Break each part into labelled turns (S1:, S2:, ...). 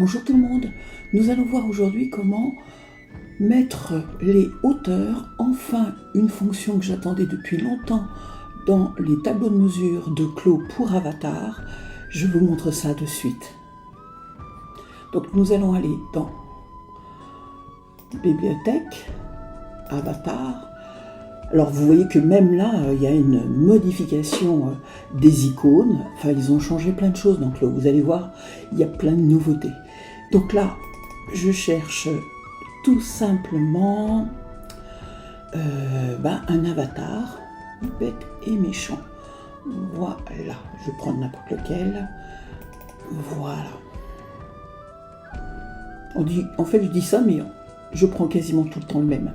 S1: Bonjour tout le monde, nous allons voir aujourd'hui comment mettre les hauteurs, enfin une fonction que j'attendais depuis longtemps dans les tableaux de mesure de Claude pour Avatar. Je vous montre ça de suite. Donc nous allons aller dans Bibliothèque, Avatar. Alors vous voyez que même là, il y a une modification des icônes. Enfin, ils ont changé plein de choses. Donc là, vous allez voir, il y a plein de nouveautés. Donc là, je cherche tout simplement un avatar, bête et méchant. Voilà, je vais prendre n'importe lequel. Voilà. En fait, je dis ça, mais je prends quasiment tout le temps le même.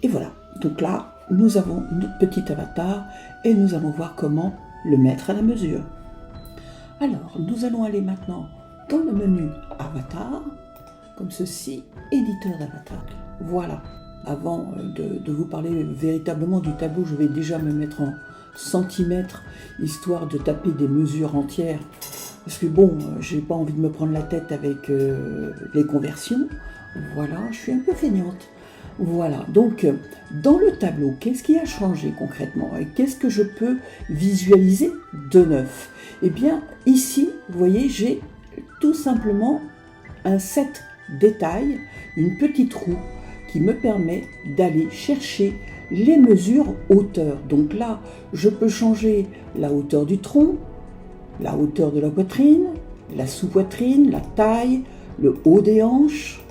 S1: Et voilà, donc là, nous avons notre petit avatar et nous allons voir comment le mettre à la mesure. Alors, nous allons aller maintenant dans le menu Avatar, comme ceci, éditeur d'avatar. Voilà, avant de vous parler véritablement du tableau, je vais déjà me mettre en centimètres, histoire de taper des mesures entières. Parce que bon, j'ai pas envie de me prendre la tête avec les conversions. Voilà, je suis un peu feignante. Voilà, donc dans le tableau, qu'est-ce qui a changé concrètement et qu'est-ce que je peux visualiser de neuf? Eh bien, ici, vous voyez, j'ai tout simplement un set détail, une petite roue qui me permet d'aller chercher les mesures hauteur. Donc là, je peux changer la hauteur du tronc, la hauteur de la poitrine, la sous-poitrine, la taille, le haut des hanches,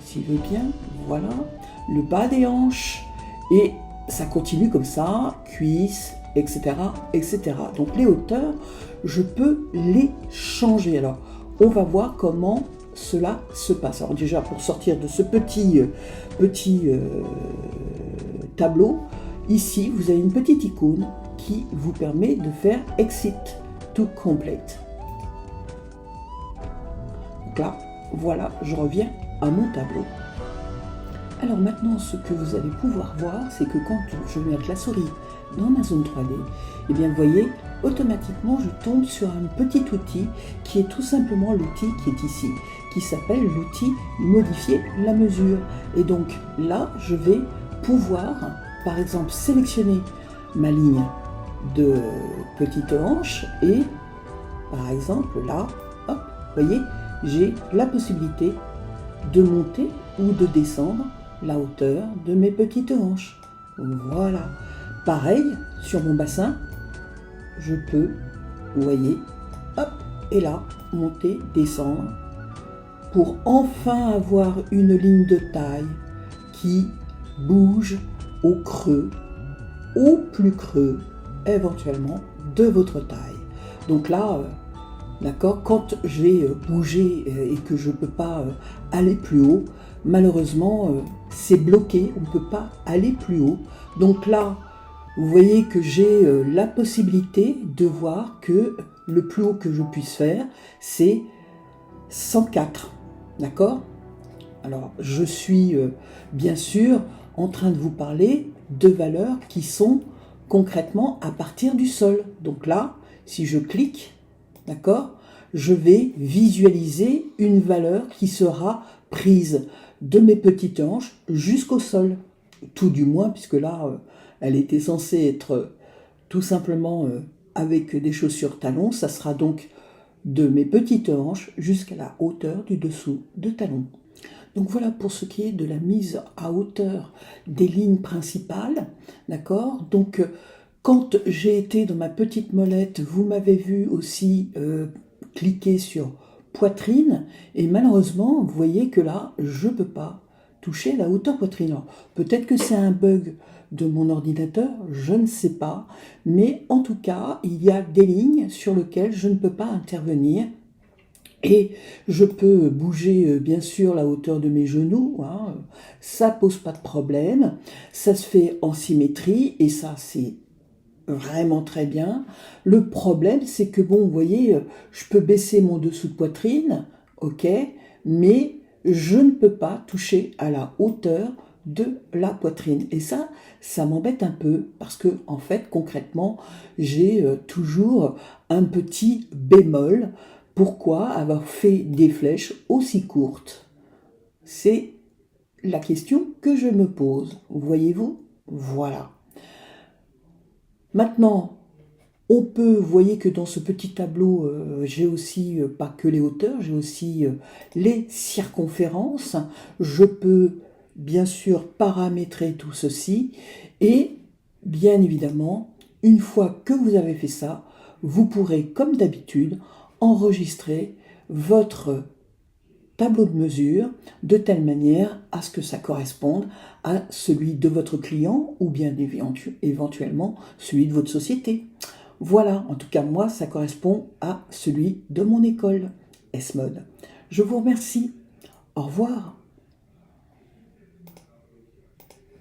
S1: s'il veut bien, voilà, le bas des hanches, et ça continue comme ça, cuisses, etc., etc. Donc les hauteurs, je peux les changer. Alors, on va voir comment cela se passe. Alors déjà, pour sortir de ce petit tableau, ici, vous avez une petite icône qui vous permet de faire Exit to Complete. Donc là, voilà, je reviens à mon tableau. Alors maintenant, ce que vous allez pouvoir voir, c'est que quand je vais mettre la souris dans ma zone 3D, eh bien vous voyez, automatiquement je tombe sur un petit outil qui est tout simplement l'outil qui est ici, qui s'appelle l'outil modifier la mesure. Et donc là, je vais pouvoir, par exemple, sélectionner ma ligne de petite hanche et, par exemple, là, hop, vous voyez, j'ai la possibilité de monter ou de descendre la hauteur de mes petites hanches. Voilà. Pareil, sur mon bassin, je peux, vous voyez, hop, et là, monter, descendre, pour enfin avoir une ligne de taille qui bouge au creux, au plus creux, éventuellement, de votre taille. Donc là, d'accord, quand j'ai bougé et que je ne peux pas aller plus haut, malheureusement, c'est bloqué, on ne peut pas aller plus haut. Donc là, vous voyez que j'ai la possibilité de voir que le plus haut que je puisse faire, c'est 104. D'accord? Alors, je suis bien sûr en train de vous parler de valeurs qui sont concrètement à partir du sol. Donc là, si je clique, d'accord, je vais visualiser une valeur qui sera prise de mes petites hanches jusqu'au sol. Tout du moins, puisque là, elle était censée être tout simplement avec des chaussures talons. Ça sera donc de mes petites hanches jusqu'à la hauteur du dessous de talon. Donc voilà pour ce qui est de la mise à hauteur des lignes principales. D'accord? Donc quand j'ai été dans ma petite molette, vous m'avez vu aussi cliquer sur poitrine, et malheureusement, vous voyez que là, je ne peux pas toucher la hauteur poitrine. Peut-être que c'est un bug de mon ordinateur, je ne sais pas, mais en tout cas, il y a des lignes sur lesquelles je ne peux pas intervenir. Et je peux bouger bien sûr la hauteur de mes genoux, hein, ça pose pas de problème, ça se fait en symétrie et ça c'est vraiment très bien. Le problème c'est que bon, vous voyez, je peux baisser mon dessous de poitrine, ok, mais je ne peux pas toucher à la hauteur de la poitrine. Et ça m'embête un peu parce que en fait concrètement j'ai toujours un petit bémol Pourquoi avoir fait des flèches aussi courtes? C'est la question que je me pose. Voyez-vous? Voilà. Maintenant, on peut, vous voyez que dans ce petit tableau, j'ai aussi, pas que les hauteurs, j'ai aussi les circonférences. Je peux bien sûr paramétrer tout ceci et bien évidemment, une fois que vous avez fait ça, vous pourrez, comme d'habitude, enregistrer votre tableau de mesure de telle manière à ce que ça corresponde à celui de votre client ou bien éventuellement celui de votre société. Voilà, en tout cas moi ça correspond à celui de mon école S-Mode. Je vous remercie. Au revoir.